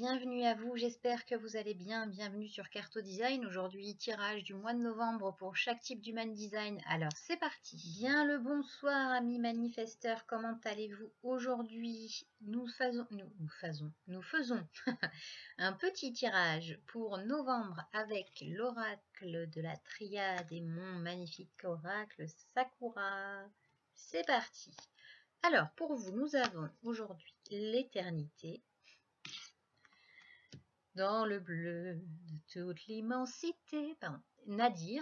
bienvenue à vous, j'espère que vous allez bien, bienvenue sur Carto Design. Aujourd'hui, tirage du mois de novembre pour chaque type d'Human Design. Alors, c'est parti. Bien le bonsoir, amis manifesteurs, comment allez-vous aujourd'hui? Nous faisons un petit tirage pour novembre avec l'oracle de la triade et mon magnifique oracle Sakura. C'est parti. Alors, pour vous, nous avons aujourd'hui l'éternité. Dans le bleu de toute l'immensité, Nadir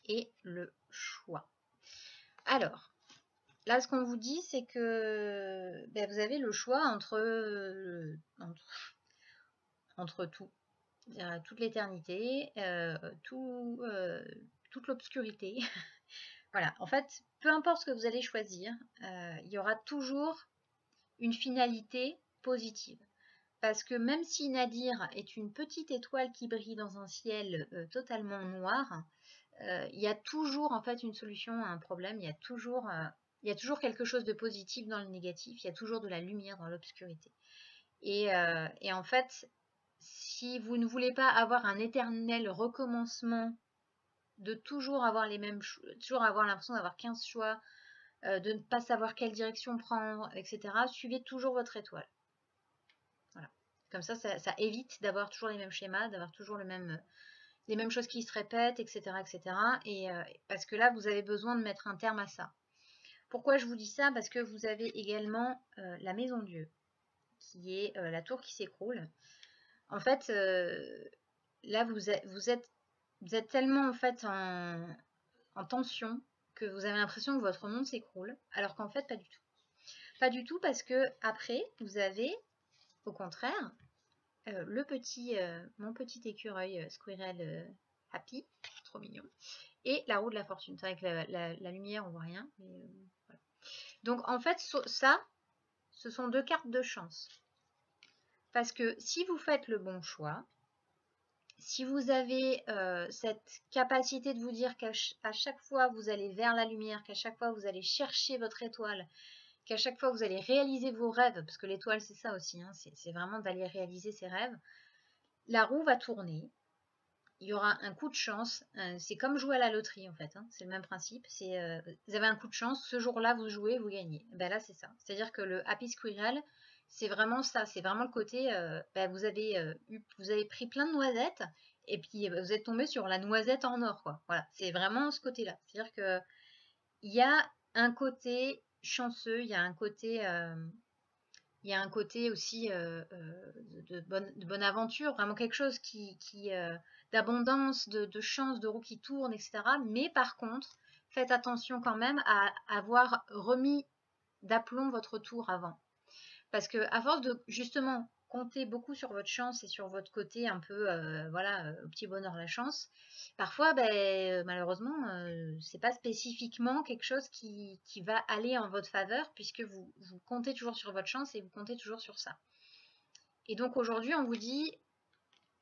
et le choix. Alors, là, ce qu'on vous dit, c'est que vous avez le choix entre tout, toute l'éternité, toute l'obscurité. Voilà, en fait, peu importe ce que vous allez choisir, il y aura toujours une finalité positive. Parce que même si Nadir est une petite étoile qui brille dans un ciel totalement noir, il y a toujours en fait une solution à un problème, il y a toujours quelque chose de positif dans le négatif, il y a toujours de la lumière dans l'obscurité. Et en fait, si vous ne voulez pas avoir un éternel recommencement, de toujours avoir les mêmes toujours avoir l'impression d'avoir 15 choix, de ne pas savoir quelle direction prendre, etc., suivez toujours votre étoile. Voilà. Comme ça évite d'avoir toujours les mêmes schémas, d'avoir toujours les mêmes choses qui se répètent, etc. etc. Et parce que là, vous avez besoin de mettre un terme à ça. Pourquoi je vous dis ça? Parce que vous avez également la maison Dieu, qui est la tour qui s'écroule. En fait, là, vous êtes tellement en fait en tension que vous avez l'impression que votre monde s'écroule, alors qu'en fait, pas du tout. Pas du tout, parce que après, vous avez, au contraire, mon petit écureuil Squirrel Happy, trop mignon, et la roue de la fortune. C'est vrai que la lumière, on voit rien. Mais, voilà. Donc, en fait, ça, ce sont deux cartes de chance. Parce que si vous faites le bon choix, si vous avez cette capacité de vous dire qu'à chaque fois, vous allez vers la lumière, qu'à chaque fois, vous allez chercher votre étoile, qu'à chaque fois, vous allez réaliser vos rêves, parce que l'étoile, c'est ça aussi, hein, c'est vraiment d'aller réaliser ses rêves, la roue va tourner, il y aura un coup de chance, c'est comme jouer à la loterie en fait, hein, c'est le même principe, vous avez un coup de chance, ce jour-là vous jouez, vous gagnez. Ben là c'est ça, c'est-à-dire que le Happy Squirrel, c'est vraiment ça, c'est vraiment le côté, vous avez pris plein de noisettes, et puis vous êtes tombé sur la noisette en or, quoi. Voilà, c'est vraiment ce côté-là, c'est-à-dire que il y a un côté chanceux, il y a un côté aussi de bonne aventure, vraiment quelque chose d'abondance, de chance, de roue qui tourne, etc. Mais par contre, faites attention quand même à avoir remis d'aplomb votre tour avant. Parce que à force de justement compter beaucoup sur votre chance et sur votre côté un peu, au petit bonheur la chance, parfois, malheureusement, c'est pas spécifiquement quelque chose qui va aller en votre faveur, puisque vous comptez toujours sur votre chance et vous comptez toujours sur ça. Et donc aujourd'hui, on vous dit,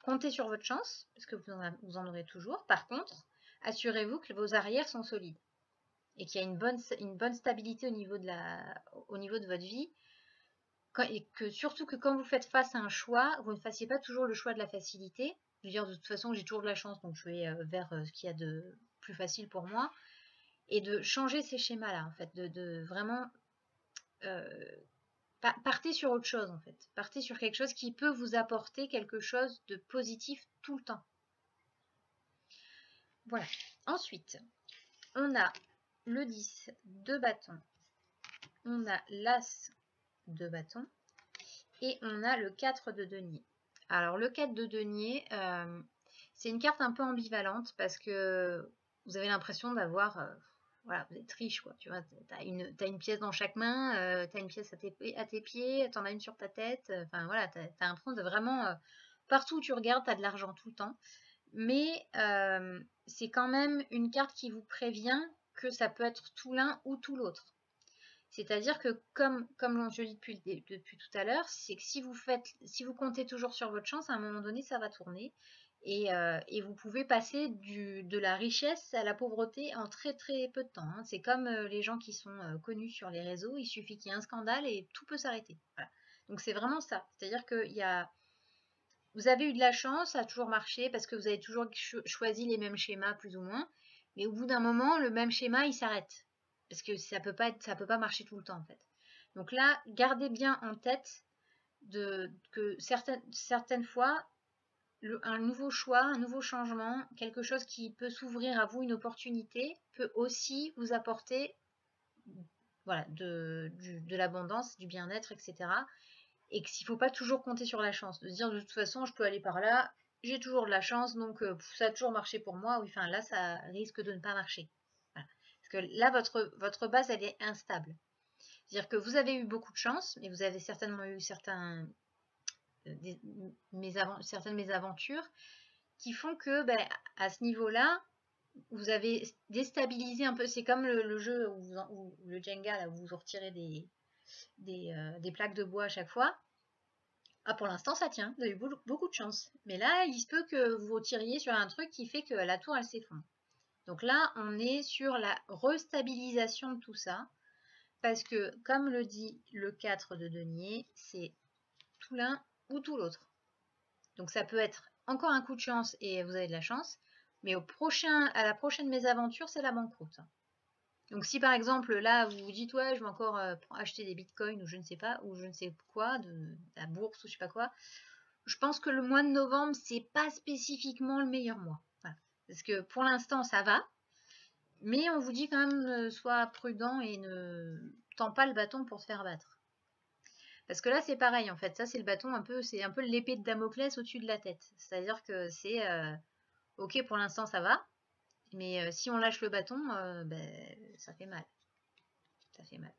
comptez sur votre chance, parce que vous en aurez toujours. Par contre, assurez-vous que vos arrières sont solides et qu'il y a une bonne stabilité au niveau de votre vie. Et que surtout que quand vous faites face à un choix, vous ne fassiez pas toujours le choix de la facilité. Je veux dire, de toute façon, j'ai toujours de la chance, donc je vais vers ce qu'il y a de plus facile pour moi. Et de changer ces schémas-là, en fait, de vraiment partez sur autre chose, en fait. Partez sur quelque chose qui peut vous apporter quelque chose de positif tout le temps. Voilà. Ensuite, on a le 10 de bâton. On a l'as de bâton. Et on a le 4 de denier. Alors, le 4 de denier, c'est une carte un peu ambivalente parce que vous avez l'impression d'avoir... voilà, vous êtes riche, quoi. Tu vois, t'as une pièce dans chaque main, t'as une pièce à tes pieds, t'en as une sur ta tête. Enfin, voilà, t'as l'impression de vraiment... partout où tu regardes, t'as de l'argent tout le temps. Mais c'est quand même une carte qui vous prévient que ça peut être tout l'un ou tout l'autre. C'est-à-dire que, comme je dis depuis tout à l'heure, c'est que si vous comptez toujours sur votre chance, à un moment donné, ça va tourner. Et vous pouvez passer de la richesse à la pauvreté en très très peu de temps. Hein. C'est comme les gens qui sont connus sur les réseaux, il suffit qu'il y ait un scandale et tout peut s'arrêter. Voilà. Donc c'est vraiment ça. C'est-à-dire que vous avez eu de la chance, ça a toujours marché parce que vous avez toujours choisi les mêmes schémas plus ou moins. Mais au bout d'un moment, le même schéma, il s'arrête. Parce que ça peut pas marcher tout le temps en fait. Donc là, gardez bien en tête que certaines fois, un nouveau choix, un nouveau changement, quelque chose qui peut s'ouvrir à vous, une opportunité, peut aussi vous apporter voilà, de l'abondance, du bien-être, etc. Et qu'il ne faut pas toujours compter sur la chance, de se dire de toute façon je peux aller par là, j'ai toujours de la chance, donc ça a toujours marché pour moi. Oui, enfin là ça risque de ne pas marcher. Voilà. Parce que là votre base elle est instable. C'est-à-dire que vous avez eu beaucoup de chance, mais vous avez certainement eu certaines mésaventures qui font que à ce niveau-là, vous avez déstabilisé un peu. C'est comme le jeu où le Jenga, là, où vous retirez des plaques de bois à chaque fois. Ah, pour l'instant, ça tient. Vous avez eu beaucoup de chance. Mais là, il se peut que vous retiriez sur un truc qui fait que la tour, elle s'effondre. Donc là, on est sur la restabilisation de tout ça. Parce que, comme le dit le 4 de denier, c'est tout l'un ou tout l'autre. Donc ça peut être encore un coup de chance et vous avez de la chance. Mais à la prochaine mésaventure, c'est la banqueroute. Donc si par exemple là vous vous dites ouais je vais encore acheter des bitcoins ou je ne sais pas ou je ne sais quoi de la bourse ou je sais pas quoi, je pense que le mois de novembre c'est pas spécifiquement le meilleur mois. Voilà. Parce que pour l'instant ça va, mais on vous dit quand même sois prudent et ne tends pas le bâton pour te faire battre. Parce que là c'est pareil en fait, ça c'est le bâton c'est un peu l'épée de Damoclès au-dessus de la tête. C'est-à-dire que c'est ok pour l'instant ça va, mais si on lâche le bâton, ça fait mal. Ça fait mal.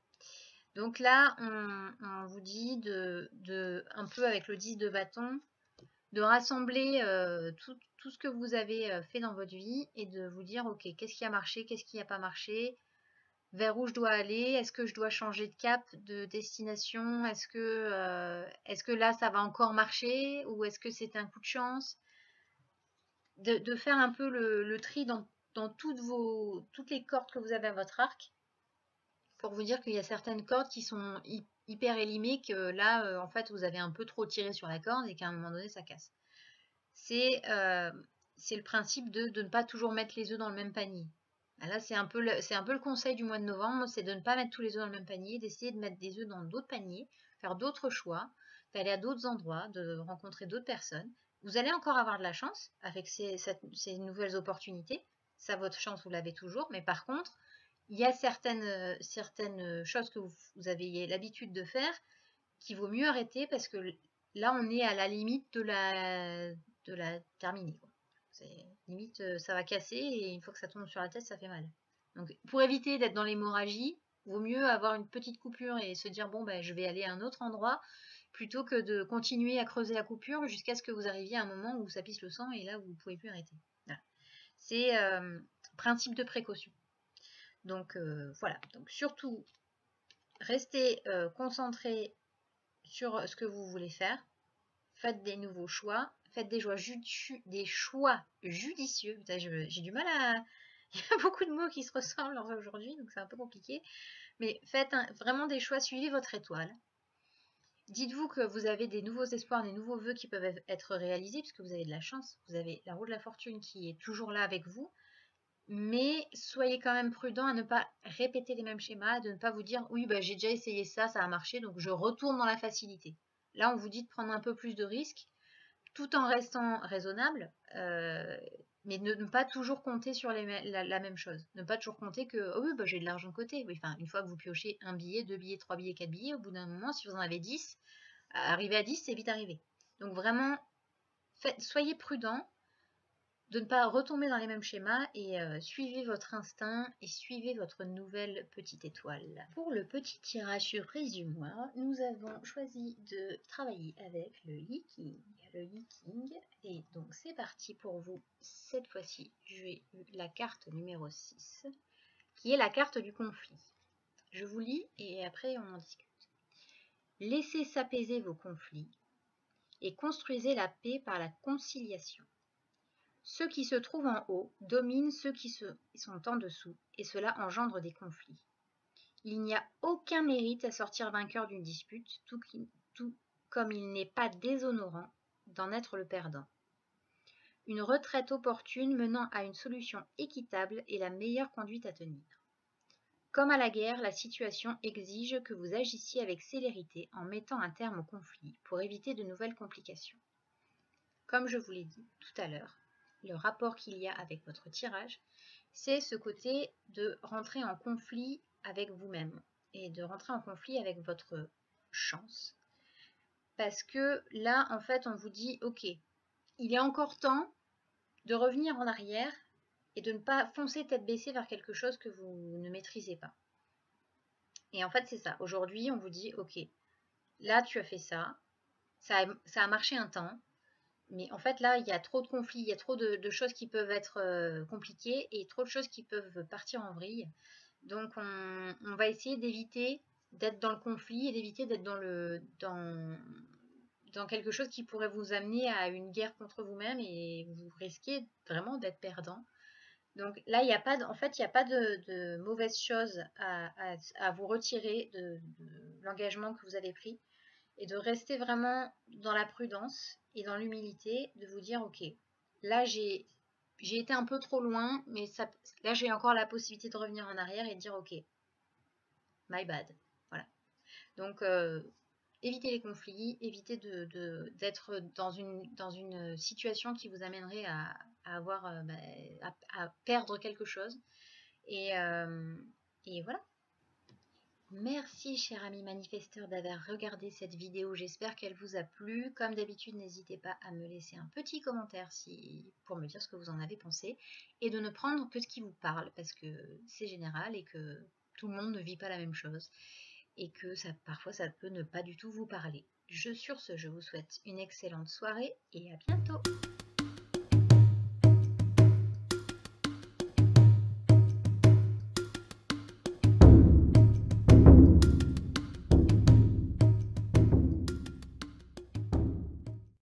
Donc là, on vous dit un peu avec le 10 de bâton, de rassembler tout ce que vous avez fait dans votre vie et de vous dire, ok, qu'est-ce qui a marché, qu'est-ce qui n'a pas marché, vers où je dois aller, est-ce que je dois changer de cap, de destination, est-ce que là, ça va encore marcher ou est-ce que c'est un coup de chance, de faire un peu le tri dans toutes les cordes que vous avez à votre arc pour vous dire qu'il y a certaines cordes qui sont hyper élimées, que là, en fait, vous avez un peu trop tiré sur la corde et qu'à un moment donné, ça casse. C'est le principe de ne pas toujours mettre les œufs dans le même panier. Là, c'est un peu le conseil du mois de novembre, c'est de ne pas mettre tous les œufs dans le même panier, d'essayer de mettre des œufs dans d'autres paniers, faire d'autres choix, d'aller à d'autres endroits, de rencontrer d'autres personnes. Vous allez encore avoir de la chance avec ces nouvelles opportunités. Ça, votre chance, vous l'avez toujours. Mais par contre, il y a certaines choses que vous avez l'habitude de faire qu'il vaut mieux arrêter parce que là, on est à la limite de la terminer. C'est limite, ça va casser et une fois que ça tombe sur la tête, ça fait mal. Donc, pour éviter d'être dans l'hémorragie, vaut mieux avoir une petite coupure et se dire bon, je vais aller à un autre endroit plutôt que de continuer à creuser la coupure jusqu'à ce que vous arriviez à un moment où ça pisse le sang et là, vous ne pouvez plus arrêter. Voilà. C'est principe de précaution. Donc voilà, donc surtout restez concentré sur ce que vous voulez faire, faites des nouveaux choix, faites des choix judicieux. J'ai du mal à... Il y a beaucoup de mots qui se ressemblent aujourd'hui, donc c'est un peu compliqué. Mais faites vraiment des choix, suivez votre étoile. Dites-vous que vous avez des nouveaux espoirs, des nouveaux vœux qui peuvent être réalisés, puisque vous avez de la chance, vous avez la roue de la fortune qui est toujours là avec vous. Mais soyez quand même prudent à ne pas répéter les mêmes schémas, de ne pas vous dire oui j'ai déjà essayé ça, ça a marché, donc je retourne dans la facilité. Là on vous dit de prendre un peu plus de risques tout en restant raisonnable, mais ne pas toujours compter sur la même chose. Ne pas toujours compter que oh oui j'ai de l'argent de côté. Oui, enfin, une fois que vous piochez un billet, 2 billets, 3 billets, 4 billets, au bout d'un moment si vous en avez 10, arriver à 10 c'est vite arrivé. Donc vraiment soyez prudent de ne pas retomber dans les mêmes schémas et suivez votre instinct et suivez votre nouvelle petite étoile. Pour le petit tirage surprise du mois, nous avons choisi de travailler avec le Yiking. Et donc c'est parti pour vous. Cette fois-ci, j'ai eu la carte numéro 6, qui est la carte du conflit. Je vous lis et après on en discute. Laissez s'apaiser vos conflits et construisez la paix par la conciliation. Ceux qui se trouvent en haut dominent ceux qui sont en dessous, et cela engendre des conflits. Il n'y a aucun mérite à sortir vainqueur d'une dispute, tout tout comme il n'est pas déshonorant d'en être le perdant. Une retraite opportune menant à une solution équitable est la meilleure conduite à tenir. Comme à la guerre, la situation exige que vous agissiez avec célérité en mettant un terme au conflit pour éviter de nouvelles complications. Comme je vous l'ai dit tout à l'heure, le rapport qu'il y a avec votre tirage, c'est ce côté de rentrer en conflit avec vous-même et de rentrer en conflit avec votre chance. Parce que là, en fait, on vous dit, ok, il est encore temps de revenir en arrière et de ne pas foncer tête baissée vers quelque chose que vous ne maîtrisez pas. Et en fait, c'est ça. Aujourd'hui, on vous dit, ok, là, tu as fait ça, ça a marché un temps, mais en fait, là, il y a trop de conflits, il y a trop de choses qui peuvent être compliquées et trop de choses qui peuvent partir en vrille. Donc, on va essayer d'éviter d'être dans le conflit et d'éviter d'être dans quelque chose qui pourrait vous amener à une guerre contre vous-même et vous risquez vraiment d'être perdant. Donc là, il n'y a pas en fait, il n'y a pas de mauvaise chose à vous retirer de l'engagement que vous avez pris et de rester vraiment dans la prudence et dans l'humilité, de vous dire, ok, là, j'ai été un peu trop loin, mais là, j'ai encore la possibilité de revenir en arrière et de dire, ok, my bad. Voilà. Donc, évitez les conflits, évitez d'être dans une situation qui vous amènerait à avoir à perdre quelque chose. Et voilà. Merci, cher ami manifesteur, d'avoir regardé cette vidéo. J'espère qu'elle vous a plu. Comme d'habitude, n'hésitez pas à me laisser un petit commentaire pour me dire ce que vous en avez pensé et de ne prendre que ce qui vous parle parce que c'est général et que tout le monde ne vit pas la même chose et que parfois ça peut ne pas du tout vous parler. Sur ce, je vous souhaite une excellente soirée et à bientôt.